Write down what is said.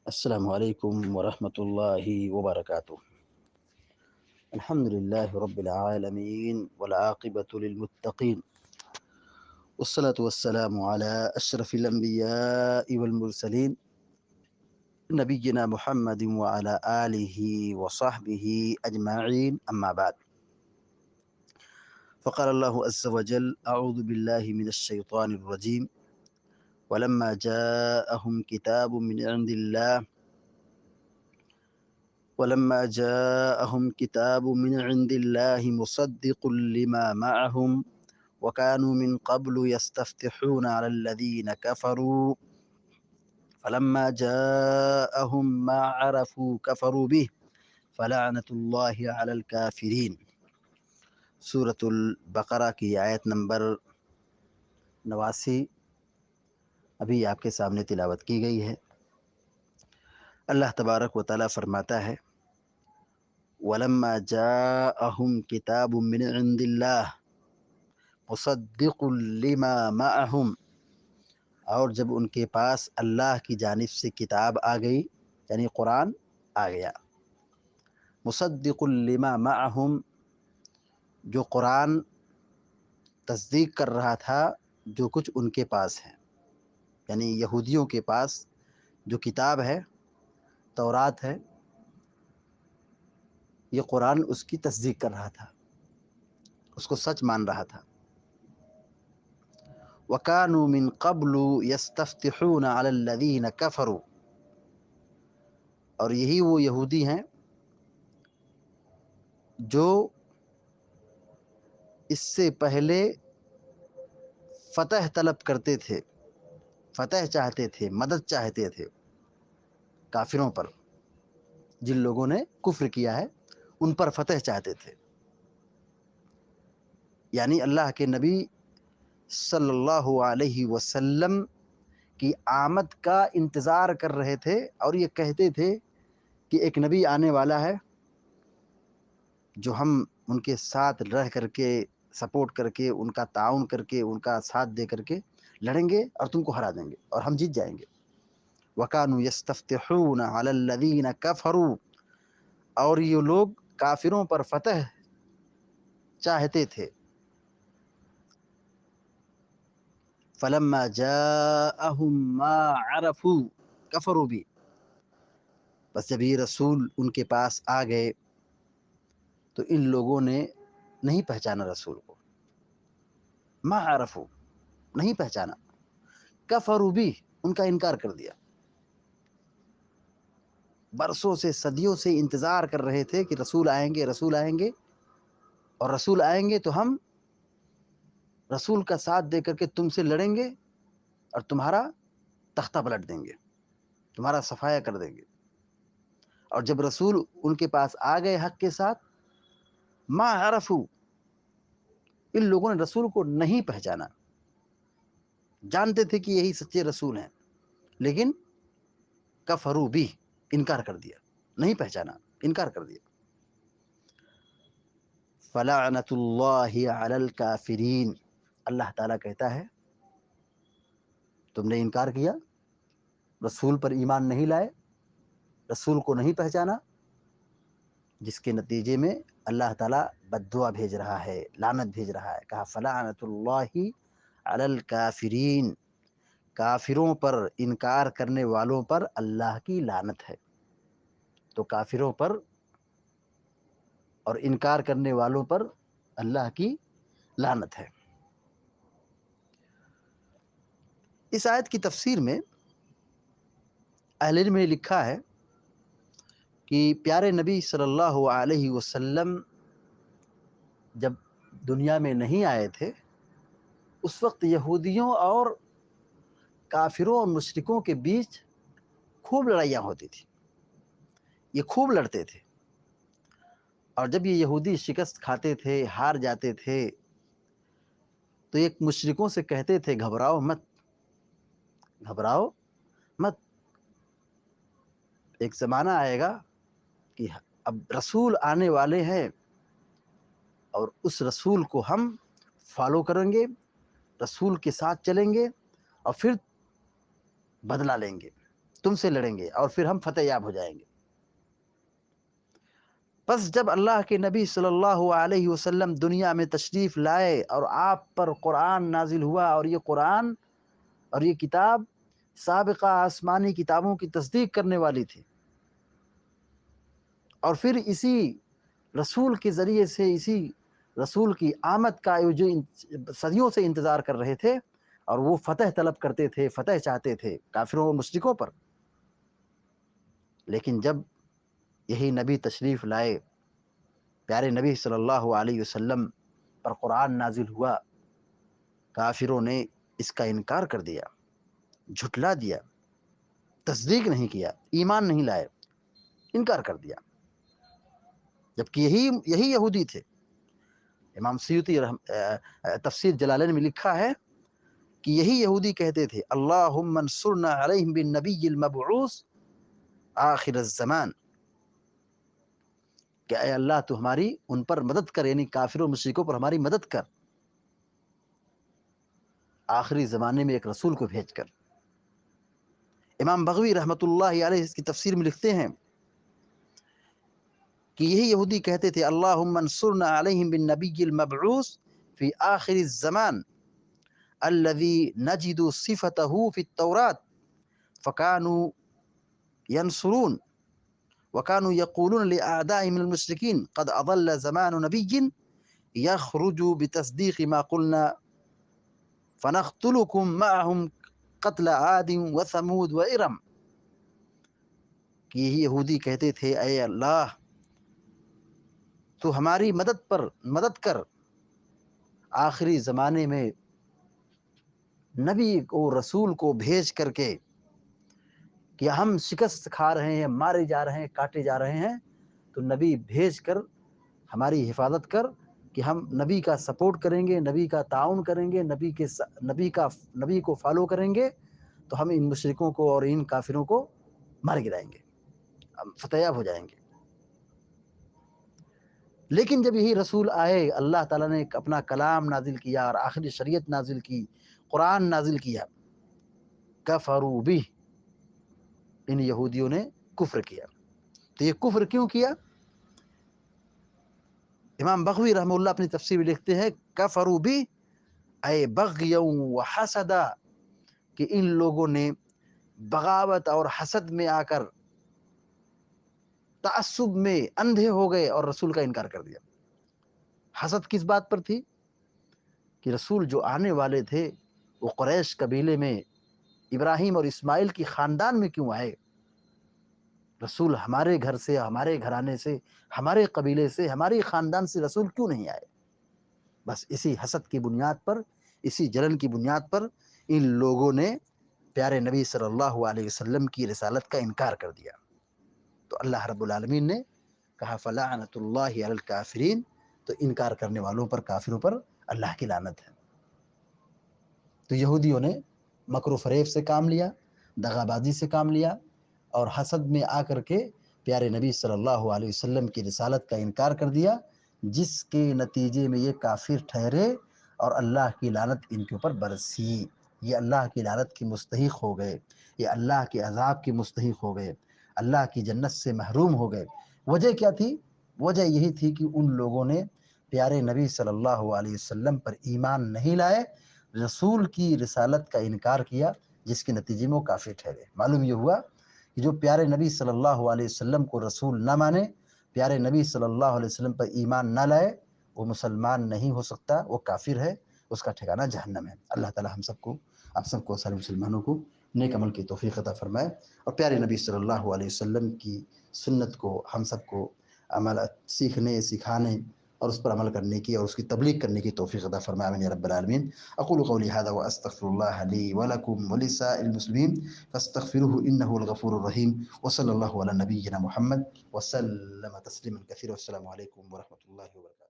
السلام عليكم ورحمة الله وبركاته. الحمد لله رب العالمين والعاقبة للمتقين، والصلاة والسلام على أشرف الأنبياء والمرسلين نبينا محمد وعلى آله وصحبه أجمعين، أما بعد. فقال الله عز وجل: أعوذ بالله من الشيطان الرجيم. ولما جاءهم كتاب من عند الله ولما جاءهم كتاب من عند الله مصدق لما معهم وكانوا من قبل يستفتحون على الذين كفروا فلما جاءهم ما عرفوا كفروا به فلعنة الله على الكافرين. سورة البقرہ کی آیت نمبر 89 ابھی آپ کے سامنے تلاوت کی گئی ہے۔ اللہ تبارک و تعالیٰ فرماتا ہے: وَلَمَّا جَاءَهُمْ كِتَابٌ مِّنْ عِنْدِ اللَّهِ مُصَدِّقٌ لِمَا مَعَهُمْ، اور جب ان کے پاس اللہ کی جانب سے کتاب آ گئی، یعنی قرآن آ گیا۔ مصدق لما معہم، جو قرآن تصدیق کر رہا تھا جو کچھ ان کے پاس ہے، یعنی یہودیوں کے پاس جو کتاب ہے، تورات ہے، یہ قرآن اس کی تصدیق کر رہا تھا، اس کو سچ مان رہا تھا۔ وَكَانُوا مِن قَبْلُ يَسْتَفْتِحُونَ عَلَى الَّذِينَ كَفَرُوا، اور یہی وہ یہودی ہیں جو اس سے پہلے فتح طلب کرتے تھے، فتح چاہتے تھے، مدد چاہتے تھے کافروں پر، جن لوگوں نے کفر کیا ہے ان پر فتح چاہتے تھے، یعنی اللہ کے نبی صلی اللہ علیہ وسلم کی آمد کا انتظار کر رہے تھے، اور یہ کہتے تھے کہ ایک نبی آنے والا ہے جو ہم ان کے ساتھ رہ کر کے، سپورٹ کر کے، ان کا تعاون کر کے، ان کا ساتھ دے کر کے لڑیں گے اور تم کو ہرا دیں گے اور ہم جیت جائیں گے۔ وَكَانُوا يَسْتَفْتِحُونَ عَلَى الَّذِينَ كَفَرُوا، اور یہ لوگ کافروں پر فتح چاہتے تھے۔ فَلَمَّا جَاءَهُم مَّا عَرَفُوا كَفَرُوا بِهِ، بس جب یہ رسول ان کے پاس آ گئے تو ان لوگوں نے نہیں پہچانا رسول کو، ما عرفوا، نہیں پہچانا، کفروا بھی، ان کا انکار کر دیا۔ برسوں سے، صدیوں سے انتظار کر رہے تھے کہ رسول آئیں گے، رسول آئیں گے، اور رسول آئیں گے تو ہم رسول کا ساتھ دے کر کے تم سے لڑیں گے اور تمہارا تختہ پلٹ دیں گے، تمہارا صفایا کر دیں گے۔ اور جب رسول ان کے پاس آ گئے حق کے ساتھ، ما عرفوا، ان لوگوں نے رسول کو نہیں پہچانا، جانتے تھے کہ یہی سچے رسول ہیں، لیکن کفروا بھی، انکار کر دیا، نہیں پہچانا، انکار کر دیا۔ فلعنۃ اللہ علی الکافرین، اللہ تعالیٰ کہتا ہے تم نے انکار کیا، رسول پر ایمان نہیں لائے، رسول کو نہیں پہچانا، جس کے نتیجے میں اللہ تعالیٰ بد دعا بھیج رہا ہے، لعنت بھیج رہا ہے۔ کہا فلعنۃ اللہ علی الکافرین، کافروں پر، انکار کرنے والوں پر اللہ کی لعنت ہے۔ تو کافروں پر اور انکار کرنے والوں پر اللہ کی لعنت ہے۔ اس آیت کی تفسیر میں اہل علم نے لکھا ہے کہ پیارے نبی صلی اللہ علیہ وسلم جب دنیا میں نہیں آئے تھے، اس وقت یہودیوں اور کافروں اور مشرکوں کے بیچ خوب لڑائیاں ہوتی تھیں، یہ خوب لڑتے تھے، اور جب یہ یہودی شکست کھاتے تھے، ہار جاتے تھے، تو ایک مشرکوں سے کہتے تھے گھبراؤ مت، گھبراؤ مت، ایک زمانہ آئے گا کہ اب رسول آنے والے ہیں اور اس رسول کو ہم فالو کریں گے، رسول کے ساتھ چلیں گے اور پھر بدلہ لیں گے، تم سے لڑیں گے اور پھر ہم فتح یاب ہو جائیں گے۔ بس جب اللہ کے نبی صلی اللہ علیہ وسلم دنیا میں تشریف لائے اور آپ پر قرآن نازل ہوا، اور یہ قرآن اور یہ کتاب سابقہ آسمانی کتابوں کی تصدیق کرنے والی تھی، اور پھر اسی رسول کے ذریعے سے، اسی رسول کی آمد کا جو صدیوں سے انتظار کر رہے تھے، اور وہ فتح طلب کرتے تھے، فتح چاہتے تھے کافروں و مشرکوں پر۔ لیکن جب یہی نبی تشریف لائے، پیارے نبی صلی اللہ علیہ وسلم پر قرآن نازل ہوا، کافروں نے اس کا انکار کر دیا، جھٹلا دیا، تصدیق نہیں کیا، ایمان نہیں لائے، انکار کر دیا، جبکہ یہی یہودی تھے۔ امام سیوطی تفسیر جلالین میں لکھا ہے کہ یہی یہودی کہتے تھے اللہم انصرنا علیہم بالنبی المبعوث آخر الزمان، کہ اے اللہ تو ہماری ان پر مدد کر، یعنی کافروں و مشرکوں پر ہماری مدد کر، آخری زمانے میں ایک رسول کو بھیج کر۔ امام بغوی رحمۃ اللہ علیہ اس کی تفسیر میں لکھتے ہیں کہ یہی یہودی کہتے تھے اللہم انصرنا علیہم بالنبی المبعوث فی آخر الزمان الذي نجد صفته في التوراة فكانوا ينصرون وكانوا يقولون لأعدائهم المشركين قد أضل زمان نبي يخرج بتصديق ما قلنا فنقتلكم معهم قتل عاد وثمود وإرم، کہ یہی یہودی کہتے تھے اے اللہ تو ہماری مدد کر، آخری زمانے میں نبی کو، رسول کو بھیج کر کے، کہ ہم شکست کھا رہے ہیں، مارے جا رہے ہیں، کاٹے جا رہے ہیں، تو نبی بھیج کر ہماری حفاظت کر، کہ ہم نبی کا سپورٹ کریں گے، نبی کا تعاون کریں گے، نبی کو فالو کریں گے، تو ہم ان مشرکوں کو اور ان کافروں کو مار گرائیں گے، ہم فتح یاب ہو جائیں گے۔ لیکن جب یہی رسول آئے، اللہ تعالیٰ نے اپنا کلام نازل کیا اور آخری شریعت نازل کی، قرآن نازل کیا، کفروا بہ، ان یہودیوں نے کفر کیا۔ تو یہ کفر کیوں کیا؟ امام بغوی رحمہ اللہ اپنی تفسیر میں لکھتے ہیں کفروا بہ اے بغیا و حسدا، کہ ان لوگوں نے بغاوت اور حسد میں آ کر، تعصب میں اندھے ہو گئے اور رسول کا انکار کر دیا۔ حسد کس بات پر تھی؟ کہ رسول جو آنے والے تھے وہ قریش قبیلے میں ابراہیم اور اسماعیل کی خاندان میں کیوں آئے؟ رسول ہمارے گھر سے، ہمارے گھرانے سے، ہمارے قبیلے سے، ہماری خاندان سے رسول کیوں نہیں آئے؟ بس اسی حسد کی بنیاد پر، اسی جلن کی بنیاد پر ان لوگوں نے پیارے نبی صلی اللہ علیہ وسلم کی رسالت کا انکار کر دیا۔ تو اللہ رب العالمین نے کہا فلعنۃ اللہ علی الکافرین، تو انکار کرنے والوں پر، کافروں پر اللہ کی لعنت ہے۔ تو یہودیوں نے مکر و فریب سے کام لیا، دغا بازی سے کام لیا، اور حسد میں آ کر کے پیارے نبی صلی اللہ علیہ وسلم کی رسالت کا انکار کر دیا، جس کے نتیجے میں یہ کافر ٹھہرے اور اللہ کی لعنت ان کے اوپر برسی۔ یہ اللہ کی لعنت کی مستحق ہو گئے، یہ اللہ کے عذاب کی مستحق ہو گئے، اللہ کی جنت سے محروم ہو گئے۔ وجہ کیا تھی؟ وجہ یہی تھی کہ ان لوگوں نے پیارے نبی صلی اللہ علیہ وسلم پر ایمان نہیں لائے، رسول کی رسالت کا انکار کیا، جس کے نتیجے میں وہ کافر ٹھہرے۔ معلوم یہ ہوا کہ جو پیارے نبی صلی اللہ علیہ وسلم کو رسول نہ مانے، پیارے نبی صلی اللہ علیہ وسلم پر ایمان نہ لائے، وہ مسلمان نہیں ہو سکتا، وہ کافر ہے، اس کا ٹھکانہ جہنم ہے۔ اللہ تعالی ہم سب کو، آپ سب کو، سارے مسلمانوں کو نیک عمل کی توفیق عطا فرمائے، اور پیارے نبی صلی اللہ علیہ وسلم کی سنت کو ہم سب کو عمل سیکھنے، سکھانے اور اس پر عمل کرنے کی اور اس کی تبلیغ کرنے کی توفیق عطا فرمائے، آمین یا رب العالمین۔ اقول قولی هذا واستغفر الله لي ولكم ولسائر المسلمين فاستغفروه انه الغفور الرحيم، وصلى الله على نبينا محمد وسلم تسليما كثيرا، والسلام عليكم ورحمة الله وبركاته۔